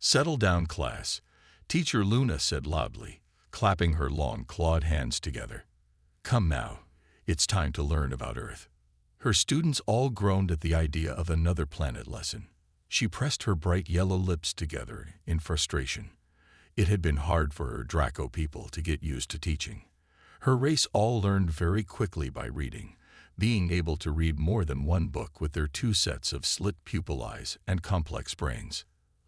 "Settle down, class," Teacher Luna said loudly, clapping her long clawed hands together. "Come now, it's time to learn about Earth." Her students all groaned at the idea of another planet lesson. She pressed her bright yellow lips together in frustration. It had been hard for her Draco people to get used to teaching. Her race all learned very quickly by reading, being able to read more than one book with their two sets of slit pupil eyes and complex brains.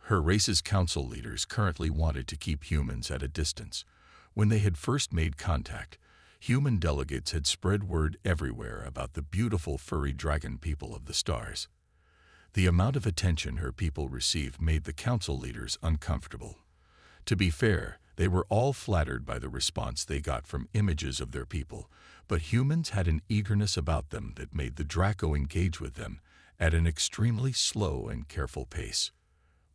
Her race's council leaders currently wanted to keep humans at a distance. When they had first made contact, human delegates had spread word everywhere about the beautiful furry dragon people of the stars. The amount of attention her people received made the council leaders uncomfortable. To be fair, they were all flattered by the response they got from images of their people, but humans had an eagerness about them that made the Draco engage with them at an extremely slow and careful pace.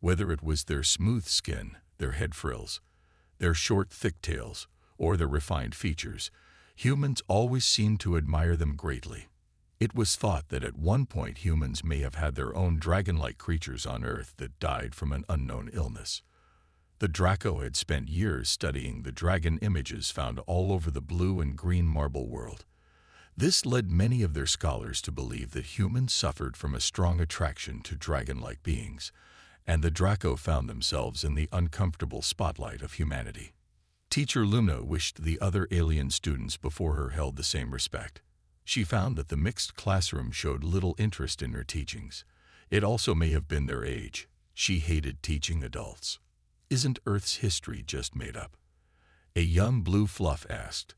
Whether it was their smooth skin, their head frills, their short, thick tails, or their refined features, humans always seemed to admire them greatly. It was thought that at one point humans may have had their own dragon-like creatures on Earth that died from an unknown illness. The Draco had spent years studying the dragon images found all over the blue and green marble world. This led many of their scholars to believe that humans suffered from a strong attraction to dragon-like beings, and the Draco found themselves in the uncomfortable spotlight of humanity. Teacher Luna wished the other alien students before her held the same respect. She found that the mixed classroom showed little interest in her teachings. It also may have been their age. She hated teaching adults. "Isn't Earth's history just made up?" a young blue fluff asked,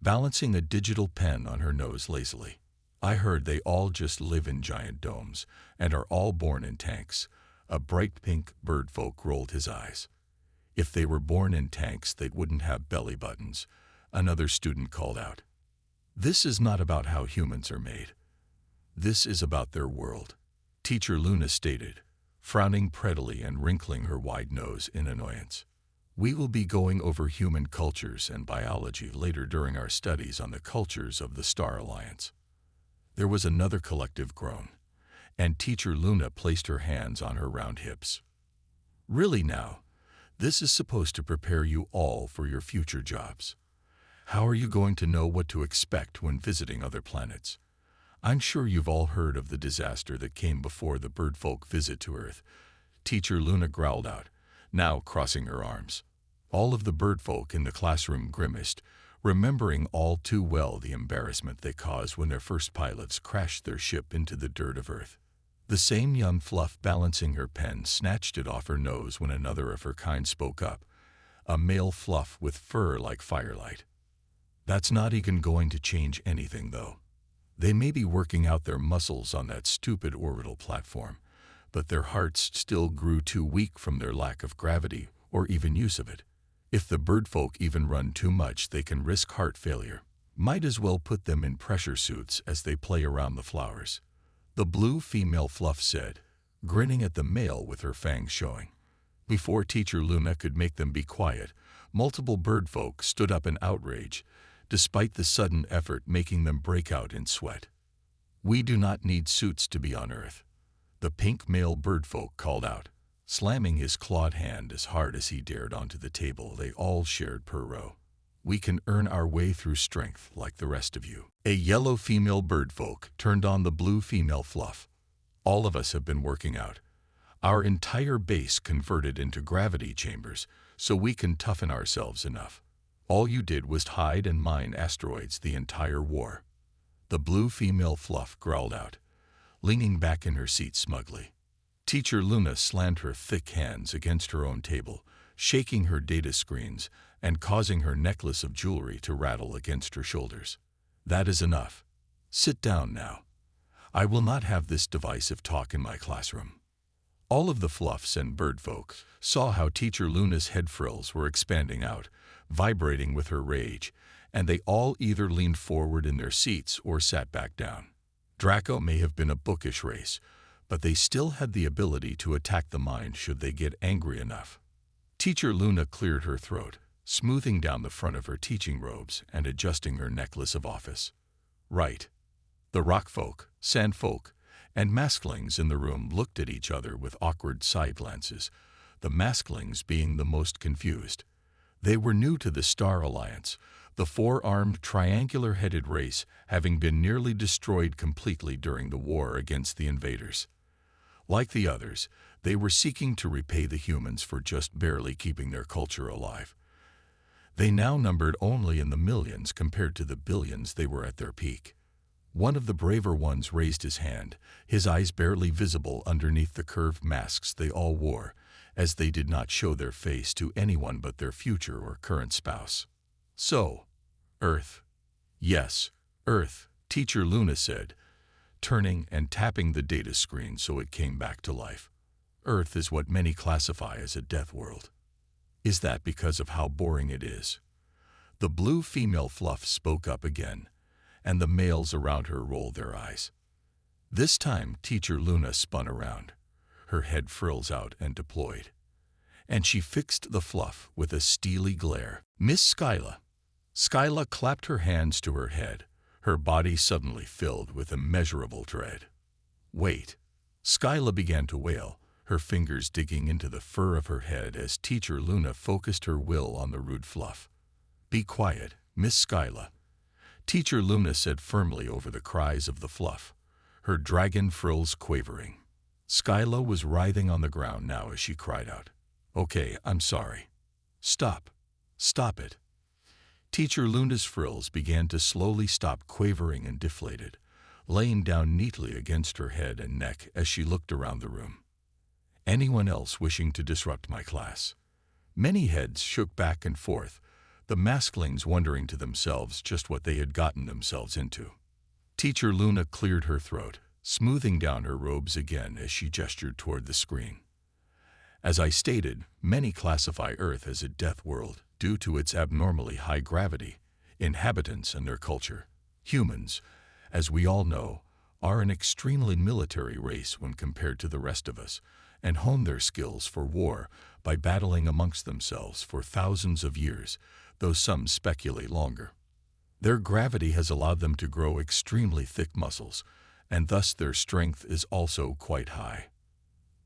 balancing a digital pen on her nose lazily. "I heard they all just live in giant domes and are all born in tanks." A bright pink birdfolk rolled his eyes. "If they were born in tanks, they wouldn't have belly buttons," another student called out. "This is not about how humans are made. This is about their world," Teacher Luna stated, frowning prettily and wrinkling her wide nose in annoyance. "We will be going over human cultures and biology later during our studies on the cultures of the Star Alliance." There was another collective groan, and Teacher Luna placed her hands on her round hips. "Really now, this is supposed to prepare you all for your future jobs. How are you going to know what to expect when visiting other planets? I'm sure you've all heard of the disaster that came before the birdfolk visit to Earth," Teacher Luna growled out, now crossing her arms. All of the birdfolk in the classroom grimaced, remembering all too well the embarrassment they caused when their first pilots crashed their ship into the dirt of Earth. The same young fluff balancing her pen snatched it off her nose when another of her kind spoke up, a male fluff with fur like firelight. "That's not even going to change anything, though. They may be working out their muscles on that stupid orbital platform, but their hearts still grew too weak from their lack of gravity or even use of it. If the birdfolk even run too much, they can risk heart failure. Might as well put them in pressure suits as they play around the flowers," the blue female fluff said, grinning at the male with her fangs showing. Before Teacher Luna could make them be quiet, multiple birdfolk stood up in outrage, despite the sudden effort making them break out in sweat. "We do not need suits to be on Earth," the pink male birdfolk called out, slamming his clawed hand as hard as he dared onto the table they all shared per row. "We can earn our way through strength like the rest of you." A yellow female birdfolk turned on the blue female fluff. "All of us have been working out. Our entire base converted into gravity chambers so we can toughen ourselves enough. All you did was hide and mine asteroids the entire war," the blue female fluff growled out, leaning back in her seat smugly. Teacher Luna slammed her thick hands against her own table, shaking her data screens and causing her necklace of jewelry to rattle against her shoulders. "That is enough. Sit down now. I will not have this divisive talk in my classroom." All of the fluffs and birdfolk saw how Teacher Luna's head frills were expanding out, vibrating with her rage, and they all either leaned forward in their seats or sat back down. Draco may have been a bookish race, but they still had the ability to attack the mind should they get angry enough. Teacher Luna cleared her throat, smoothing down the front of her teaching robes and adjusting her necklace of office. "Right." The rockfolk, sandfolk, and masklings in the room looked at each other with awkward side glances, the masklings being the most confused. They were new to the Star Alliance, the four-armed, triangular-headed race having been nearly destroyed completely during the war against the invaders. Like the others, they were seeking to repay the humans for just barely keeping their culture alive. They now numbered only in the millions compared to the billions they were at their peak. One of the braver ones raised his hand, his eyes barely visible underneath the curved masks they all wore, as they did not show their face to anyone but their future or current spouse. "So, Earth." "Yes, Earth," Teacher Luna said, turning and tapping the data screen so it came back to life. "Earth is what many classify as a death world." "Is that because of how boring it is?" The blue female fluff spoke up again, and the males around her rolled their eyes. This time, Teacher Luna spun around, her head frills out and deployed, and she fixed the fluff with a steely glare. "Miss Skyla." Skyla clapped her hands to her head, her body suddenly filled with immeasurable dread. "Wait." Skyla began to wail, her fingers digging into the fur of her head as Teacher Luna focused her will on the rude fluff. "Be quiet, Miss Skyla," Teacher Luna said firmly over the cries of the fluff, her dragon frills quavering. Skyla was writhing on the ground now as she cried out, "Okay, I'm sorry. Stop. Stop it." Teacher Luna's frills began to slowly stop quavering and deflated, laying down neatly against her head and neck as she looked around the room. "Anyone else wishing to disrupt my class?" Many heads shook back and forth, the masklings wondering to themselves just what they had gotten themselves into. Teacher Luna cleared her throat, smoothing down her robes again as she gestured toward the screen. "As I stated, many classify Earth as a death world due to its abnormally high gravity, inhabitants, and their culture. Humans, as we all know, are an extremely military race when compared to the rest of us, and hone their skills for war by battling amongst themselves for thousands of years, though some speculate longer. Their gravity has allowed them to grow extremely thick muscles, and thus their strength is also quite high.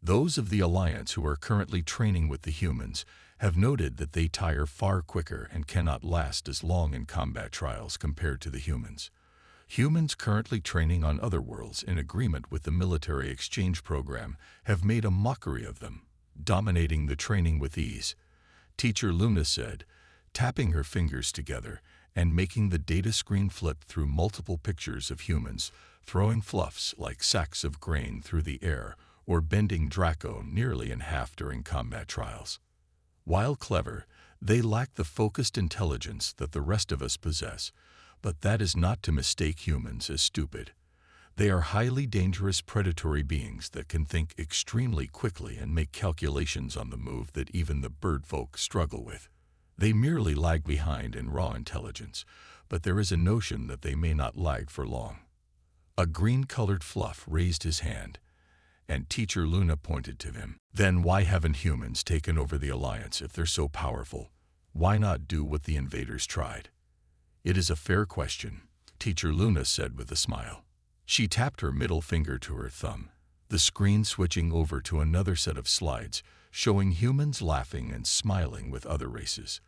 Those of the Alliance who are currently training with the humans have noted that they tire far quicker and cannot last as long in combat trials compared to the humans. Humans currently training on other worlds in agreement with the military exchange program have made a mockery of them, dominating the training with ease," Teacher Luna said, tapping her fingers together and making the data screen flip through multiple pictures of humans throwing fluffs like sacks of grain through the air or bending Draco nearly in half during combat trials. While clever, they lack the focused intelligence that the rest of us possess, but that is not to mistake humans as stupid. They are highly dangerous predatory beings that can think extremely quickly and make calculations on the move that even the bird folk struggle with. They merely lag behind in raw intelligence, but there is a notion that they may not lag for long. A green-colored fluff raised his hand, and Teacher Luna pointed to him. "Then why haven't humans taken over the Alliance if they're so powerful? Why not do what the invaders tried?" "It is a fair question," Teacher Luna said with a smile. She tapped her middle finger to her thumb, the screen switching over to another set of slides, showing humans laughing and smiling with other races.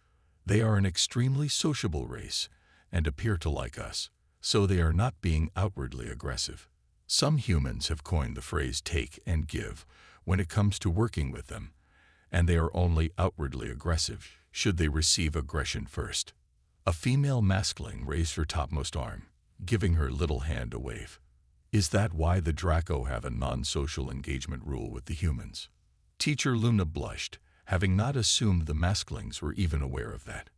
They are an extremely sociable race and appear to like us, so they are not being outwardly aggressive. Some humans have coined the phrase take and give when it comes to working with them, and they are only outwardly aggressive should they receive aggression first. A female maskling raised her topmost arm, giving her little hand a wave. "Is that why the Draco have a non-social engagement rule with the humans?" Teacher Luna blushed, having not assumed the masklings were even aware of that.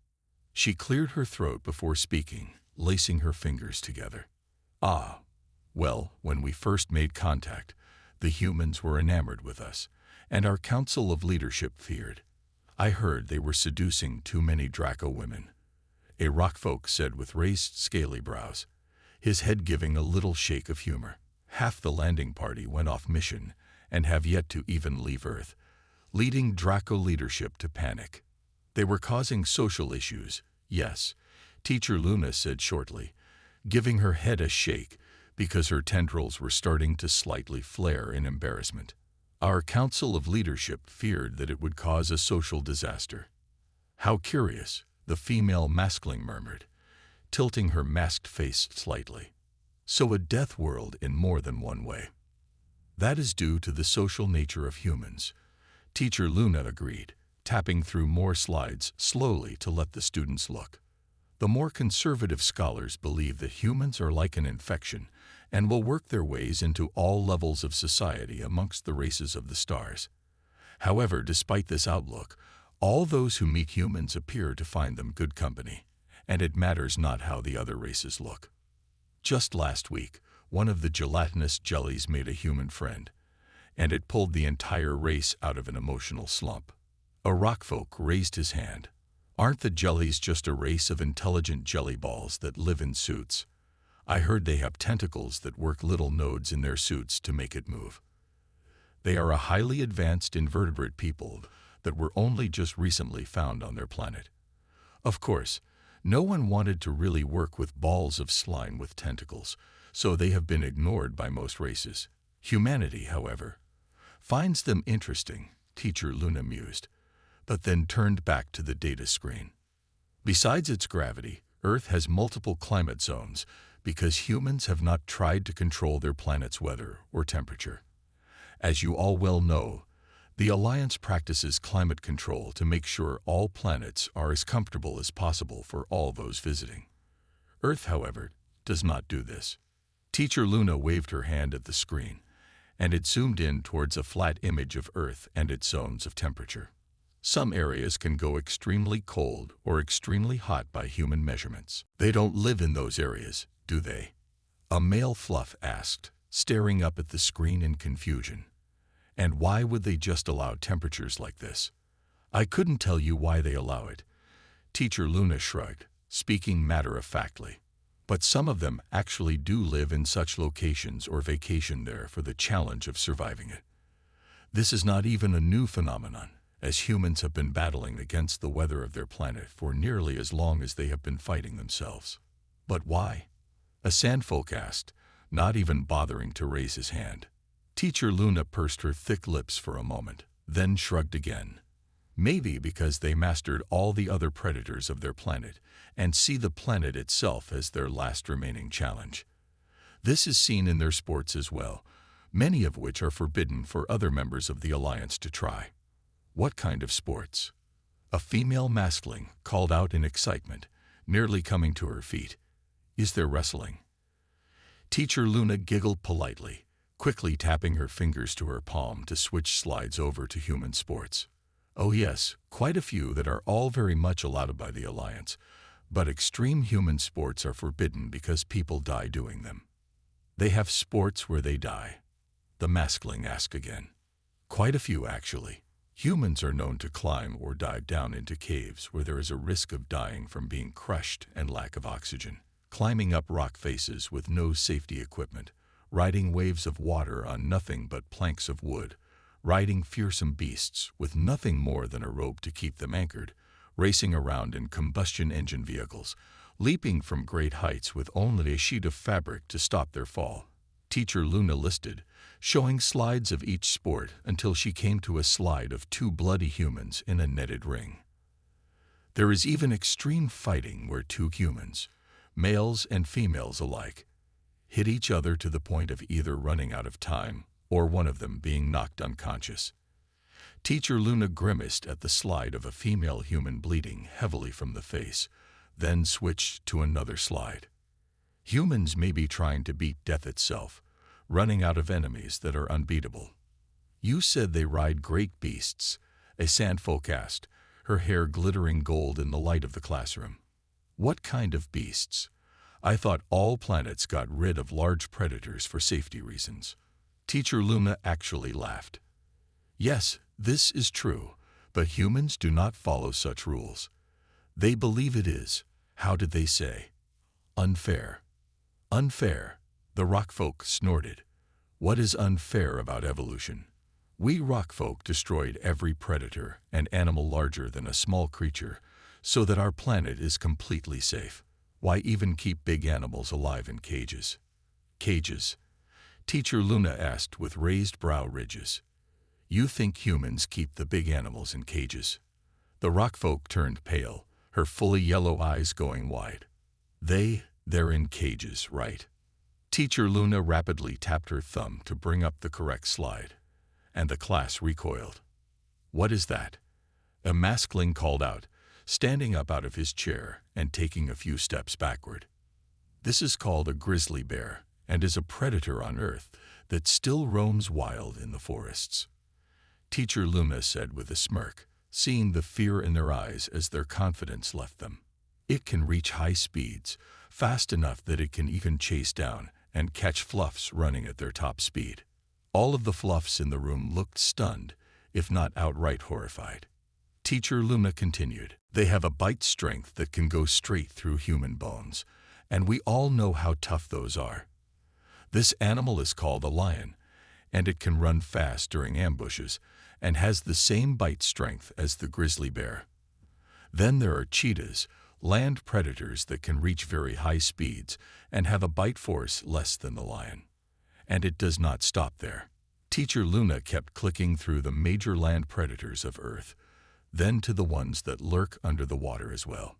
She cleared her throat before speaking, lacing her fingers together. "Ah, well, when we first made contact, the humans were enamored with us, and our Council of Leadership feared. I heard they were seducing too many Draco women," a rockfolk said with raised scaly brows, his head giving a little shake of humor. "Half the landing party went off mission and have yet to even leave Earth, leading Draco leadership to panic. They were causing social issues, yes," Teacher Luna said shortly, giving her head a shake because her tendrils were starting to slightly flare in embarrassment. Our council of leadership feared that it would cause a social disaster. How curious, the female maskling murmured, tilting her masked face slightly. So a death world in more than one way. That is due to the social nature of humans. Teacher Luna agreed, tapping through more slides slowly to let the students look. The more conservative scholars believe that humans are like an infection and will work their ways into all levels of society amongst the races of the stars. However, despite this outlook, all those who meet humans appear to find them good company, and it matters not how the other races look. Just last week, one of the gelatinous jellies made a human friend, and it pulled the entire race out of an emotional slump. A rockfolk raised his hand. Aren't the jellies just a race of intelligent jelly balls that live in suits? I heard they have tentacles that work little nodes in their suits to make it move. They are a highly advanced invertebrate people that were only just recently found on their planet. Of course, no one wanted to really work with balls of slime with tentacles, so they have been ignored by most races. Humanity, however, finds them interesting, Teacher Luna mused, but then turned back to the data screen. Besides its gravity, Earth has multiple climate zones because humans have not tried to control their planet's weather or temperature. As you all well know, the Alliance practices climate control to make sure all planets are as comfortable as possible for all those visiting. Earth, however, does not do this. Teacher Luna waved her hand at the screen, and it zoomed in towards a flat image of Earth and its zones of temperature. Some areas can go extremely cold or extremely hot by human measurements. They don't live in those areas, do they? A male fluff asked, staring up at the screen in confusion. And why would they just allow temperatures like this? I couldn't tell you why they allow it. Teacher Luna shrugged, speaking matter-of-factly. But some of them actually do live in such locations or vacation there for the challenge of surviving it. This is not even a new phenomenon, as humans have been battling against the weather of their planet for nearly as long as they have been fighting themselves. But why? A sandfolk asked, not even bothering to raise his hand. Teacher Luna pursed her thick lips for a moment, then shrugged again. Maybe because they mastered all the other predators of their planet and see the planet itself as their last remaining challenge. This is seen in their sports as well, many of which are forbidden for other members of the Alliance to try. What kind of sports? A female maskling called out in excitement, nearly coming to her feet. Is there wrestling? Teacher Luna giggled politely, quickly tapping her fingers to her palm to switch slides over to human sports. Oh yes, quite a few that are all very much allowed by the Alliance, but extreme human sports are forbidden because people die doing them. They have sports where they die. The maskling asked again. Quite a few, actually. Humans are known to climb or dive down into caves where there is a risk of dying from being crushed and lack of oxygen, climbing up rock faces with no safety equipment, riding waves of water on nothing but planks of wood, riding fearsome beasts with nothing more than a rope to keep them anchored, racing around in combustion engine vehicles, leaping from great heights with only a sheet of fabric to stop their fall. Teacher Luna listed, showing slides of each sport until she came to a slide of two bloody humans in a netted ring. There is even extreme fighting where two humans, males and females alike, hit each other to the point of either running out of time or one of them being knocked unconscious. Teacher Luna grimaced at the slide of a female human bleeding heavily from the face, then switched to another slide. Humans may be trying to beat death itself, running out of enemies that are unbeatable. You said they ride great beasts, a sandfolk asked, her hair glittering gold in the light of the classroom. What kind of beasts? I thought all planets got rid of large predators for safety reasons. Teacher Luna actually laughed. Yes, this is true, but humans do not follow such rules. They believe it is, how did they say? Unfair. Unfair, the rockfolk snorted. What is unfair about evolution? We rockfolk destroyed every predator and animal larger than a small creature so that our planet is completely safe. Why even keep big animals alive in cages? Cages? Teacher Luna asked with raised brow ridges. You think humans keep the big animals in cages? The rockfolk turned pale, her fully yellow eyes going wide. They're in cages, right? Teacher Luna rapidly tapped her thumb to bring up the correct slide, and the class recoiled. What is that? A maskling called out, standing up out of his chair and taking a few steps backward. This is called a grizzly bear and is a predator on Earth that still roams wild in the forests. Teacher Luna said with a smirk, seeing the fear in their eyes as their confidence left them. It can reach high speeds, fast enough that it can even chase down and catch fluffs running at their top speed. All of the fluffs in the room looked stunned, if not outright horrified. Teacher Luna continued, they have a bite strength that can go straight through human bones, and we all know how tough those are. This animal is called a lion, and it can run fast during ambushes and has the same bite strength as the grizzly bear. Then there are cheetahs, land predators that can reach very high speeds and have a bite force less than the lion. And it does not stop there. Teacher Luna kept clicking through the major land predators of Earth, then to the ones that lurk under the water as well.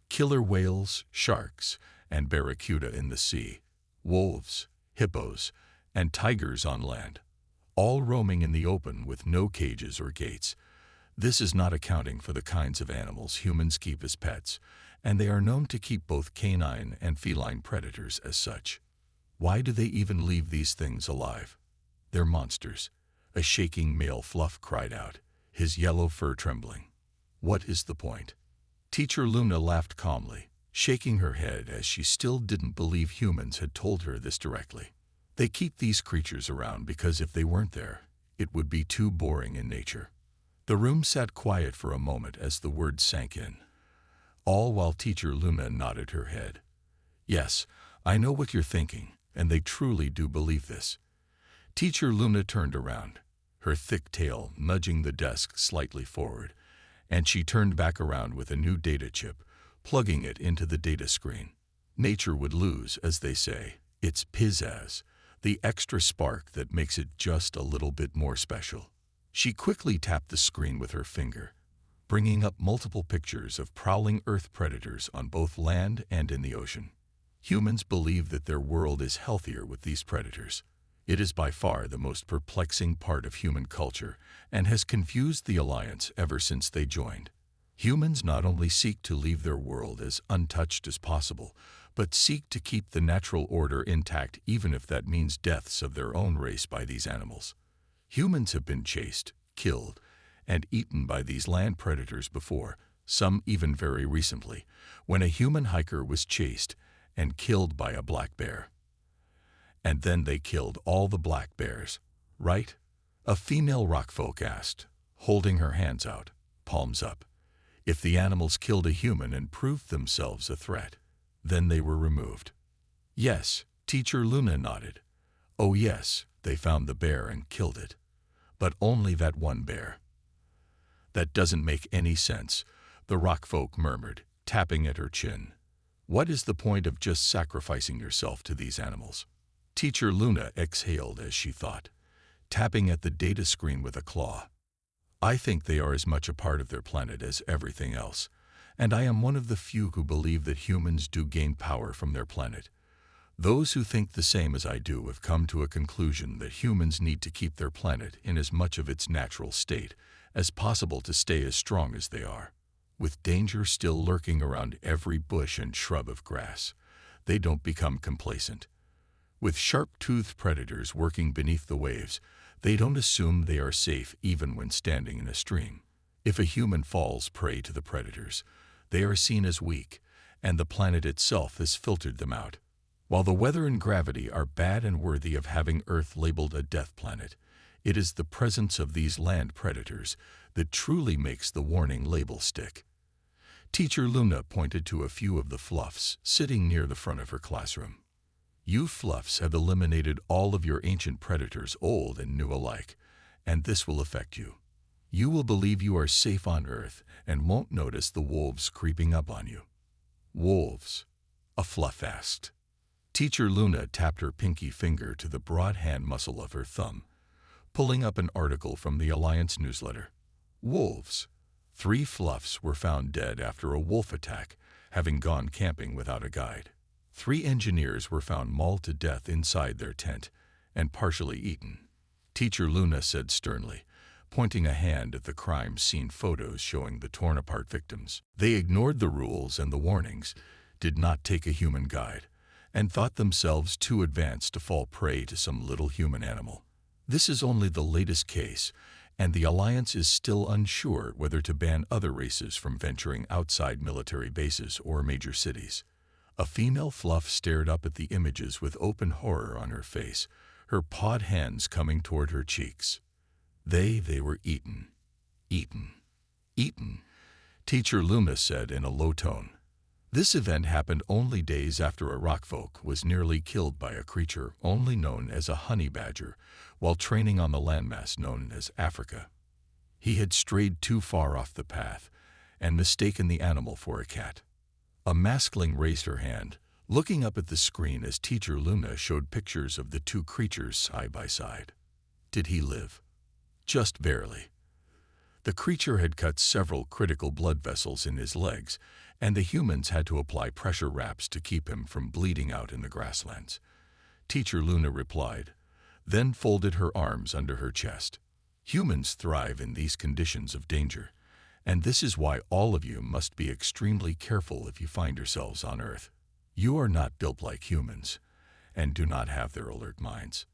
Killer whales, sharks, and barracuda in the sea, wolves, hippos, and tigers on land, all roaming in the open with no cages or gates. This is not accounting for the kinds of animals humans keep as pets, and they are known to keep both canine and feline predators as such. Why do they even leave these things alive? They're monsters, a shaking male fluff cried out, his yellow fur trembling. What is the point? Teacher Luna laughed calmly, shaking her head as she still didn't believe humans had told her this directly. They keep these creatures around because if they weren't there, it would be too boring in nature. The room sat quiet for a moment as the words sank in, all while Teacher Luna nodded her head. Yes, I know what you're thinking, and they truly do believe this. Teacher Luna turned around, her thick tail nudging the desk slightly forward, and she turned back around with a new data chip, plugging it into the data screen. Nature would lose, as they say. It's pizzazz, the extra spark that makes it just a little bit more special. She quickly tapped the screen with her finger, bringing up multiple pictures of prowling Earth predators on both land and in the ocean. Humans believe that their world is healthier with these predators. It is by far the most perplexing part of human culture and has confused the Alliance ever since they joined. Humans not only seek to leave their world as untouched as possible, but seek to keep the natural order intact even if that means deaths of their own race by these animals. Humans have been chased, killed, and eaten by these land predators before, some even very recently, when a human hiker was chased and killed by a black bear. And then they killed all the black bears, right? A female rockfolk asked, holding her hands out, palms up. If the animals killed a human and proved themselves a threat, then they were removed. Yes, Teacher Luna nodded. Oh yes, they found the bear and killed it. But only that one bear. That doesn't make any sense, the rockfolk murmured, tapping at her chin. What is the point of just sacrificing yourself to these animals? Teacher Luna exhaled as she thought, tapping at the data screen with a claw. I think they are as much a part of their planet as everything else, and I am one of the few who believe that humans do gain power from their planet. Those who think the same as I do have come to a conclusion that humans need to keep their planet in as much of its natural state as possible to stay as strong as they are. With danger still lurking around every bush and shrub of grass, they don't become complacent. With sharp-toothed predators working beneath the waves, they don't assume they are safe even when standing in a stream. If a human falls prey to the predators, they are seen as weak, and the planet itself has filtered them out. While the weather and gravity are bad and worthy of having Earth labeled a death planet, it is the presence of these land predators that truly makes the warning label stick. Teacher Luna pointed to a few of the fluffs sitting near the front of her classroom. You fluffs have eliminated all of your ancient predators, old and new alike, and this will affect you. You will believe you are safe on Earth and won't notice the wolves creeping up on you. Wolves? A fluff asked. Teacher Luna tapped her pinky finger to the broad hand muscle of her thumb, pulling up an article from the Alliance newsletter. Wolves. 3 fluffs were found dead after a wolf attack, having gone camping without a guide. 3 engineers were found mauled to death inside their tent and partially eaten. Teacher Luna said sternly, pointing a hand at the crime scene photos showing the torn-apart victims. They ignored the rules and the warnings, did not take a human guide, and thought themselves too advanced to fall prey to some little human animal. This is only the latest case, and the Alliance is still unsure whether to ban other races from venturing outside military bases or major cities. A female fluff stared up at the images with open horror on her face, her pawed hands coming toward her cheeks. They were eaten. Eaten. Eaten, Teacher Luna said in a low tone. This event happened only days after a rockfolk was nearly killed by a creature only known as a honey badger while training on the landmass known as Africa. He had strayed too far off the path and mistaken the animal for a cat. A maskling raised her hand, looking up at the screen as Teacher Luna showed pictures of the 2 creatures side by side. Did he live? Just barely. The creature had cut several critical blood vessels in his legs, and the humans had to apply pressure wraps to keep him from bleeding out in the grasslands. Teacher Luna replied, then folded her arms under her chest. Humans thrive in these conditions of danger, and this is why all of you must be extremely careful if you find yourselves on Earth. You are not built like humans, and do not have their alert minds.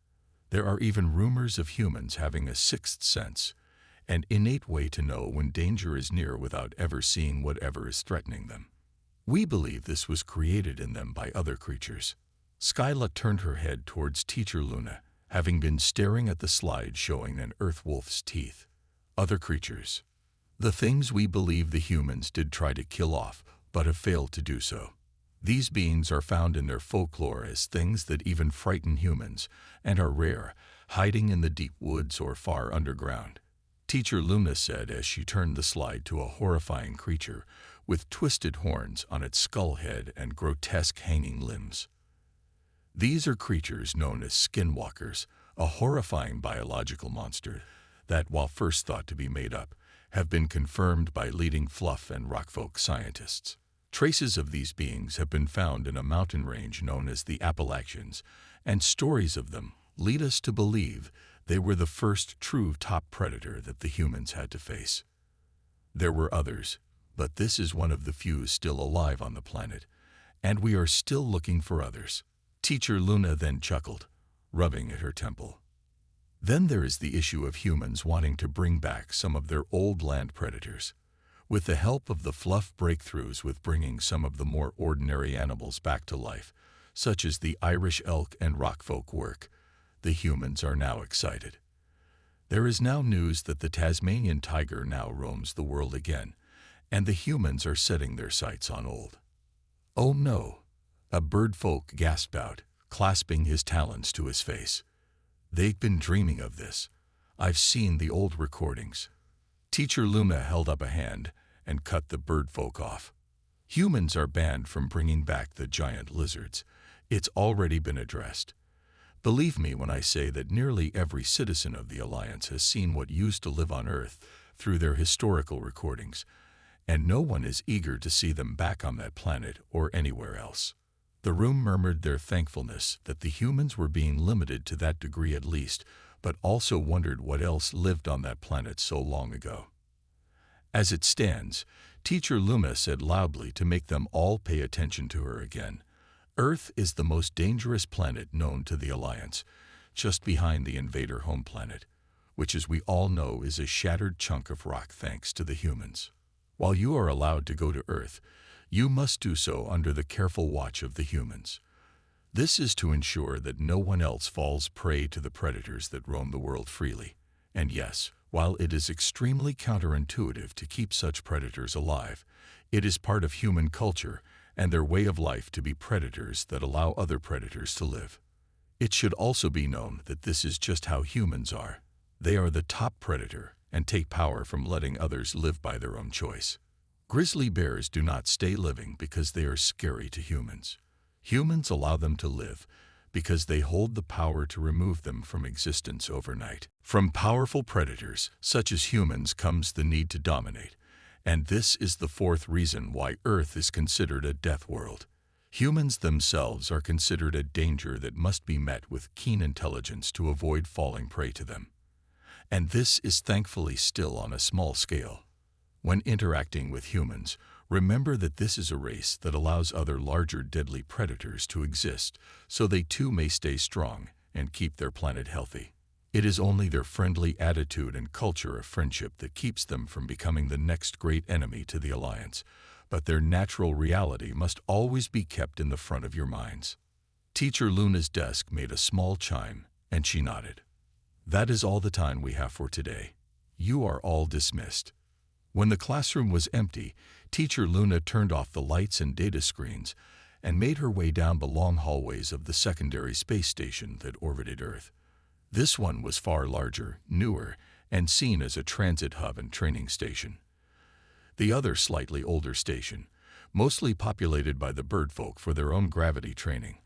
There are even rumors of humans having a 6th sense, an innate way to know when danger is near without ever seeing whatever is threatening them. We believe this was created in them by other creatures. Skyla turned her head towards Teacher Luna, having been staring at the slide showing an earth wolf's teeth. Other creatures. The things we believe the humans did try to kill off, but have failed to do so. These beings are found in their folklore as things that even frighten humans, and are rare, hiding in the deep woods or far underground. Teacher Luna said as she turned the slide to a horrifying creature with twisted horns on its skull head and grotesque hanging limbs. These are creatures known as skinwalkers, a horrifying biological monster that, while first thought to be made up, have been confirmed by leading fluff and rockfolk scientists. Traces of these beings have been found in a mountain range known as the Appalachians, and stories of them lead us to believe they were the first true top predator that the humans had to face. There were others, but this is one of the few still alive on the planet, and we are still looking for others. Teacher Luna then chuckled, rubbing at her temple. Then there is the issue of humans wanting to bring back some of their old land predators. With the help of the fluff breakthroughs with bringing some of the more ordinary animals back to life, such as the Irish elk and rockfolk work, the humans are now excited. There is now news that the Tasmanian tiger now roams the world again, and the humans are setting their sights on old. Oh no, a birdfolk gasped out, clasping his talons to his face. They've been dreaming of this. I've seen the old recordings. Teacher Luna held up a hand and cut the birdfolk off. Humans are banned from bringing back the giant lizards. It's already been addressed. Believe me when I say that nearly every citizen of the Alliance has seen what used to live on Earth through their historical recordings, and no one is eager to see them back on that planet or anywhere else. The room murmured their thankfulness that the humans were being limited to that degree at least, but also wondered what else lived on that planet so long ago. As it stands, Teacher Luna said loudly to make them all pay attention to her again. Earth is the most dangerous planet known to the Alliance, just behind the invader home planet, which as we all know is a shattered chunk of rock thanks to the humans. While you are allowed to go to Earth, you must do so under the careful watch of the humans. This is to ensure that no one else falls prey to the predators that roam the world freely. And yes, while it is extremely counterintuitive to keep such predators alive, it is part of human culture and their way of life to be predators that allow other predators to live. It should also be known that this is just how humans are. They are the top predator and take power from letting others live by their own choice. Grizzly bears do not stay living because they are scary to humans. Humans allow them to live because they hold the power to remove them from existence overnight. From powerful predators, such as humans, comes the need to dominate, and this is the fourth reason why Earth is considered a death world. Humans themselves are considered a danger that must be met with keen intelligence to avoid falling prey to them. And this is thankfully still on a small scale. When interacting with humans, remember that this is a race that allows other larger deadly predators to exist, so they too may stay strong and keep their planet healthy. It is only their friendly attitude and culture of friendship that keeps them from becoming the next great enemy to the Alliance, but their natural reality must always be kept in the front of your minds. Teacher Luna's desk made a small chime, and she nodded. That is all the time we have for today. You are all dismissed. When the classroom was empty, Teacher Luna turned off the lights and data screens and made her way down the long hallways of the secondary space station that orbited Earth. This one was far larger, newer, and seen as a transit hub and training station. The other slightly older station, mostly populated by the birdfolk for their own gravity training,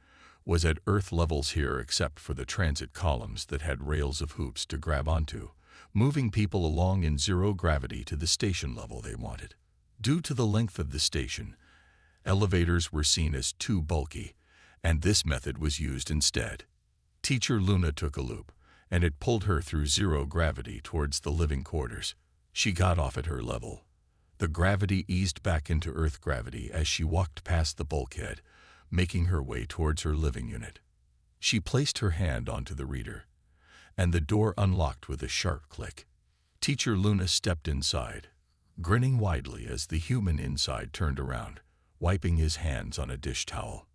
was at Earth levels here except for the transit columns that had rails of hoops to grab onto, moving people along in zero gravity to the station level they wanted. Due to the length of the station, elevators were seen as too bulky, and this method was used instead. Teacher Luna took a loop, and it pulled her through zero gravity towards the living quarters. She got off at her level. The gravity eased back into Earth gravity as she walked past the bulkhead, making her way towards her living unit. She placed her hand onto the reader, and the door unlocked with a sharp click. Teacher Luna stepped inside, grinning widely as the human inside turned around, wiping his hands on a dish towel.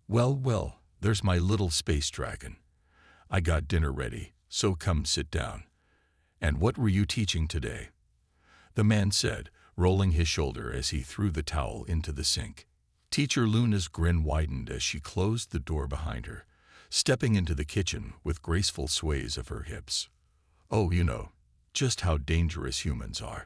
Well, well, there's my little space dragon. I got dinner ready, so come sit down. And what were you teaching today? The man said, rolling his shoulder as he threw the towel into the sink. Teacher Luna's grin widened as she closed the door behind her, stepping into the kitchen with graceful sways of her hips. Oh, you know, just how dangerous humans are.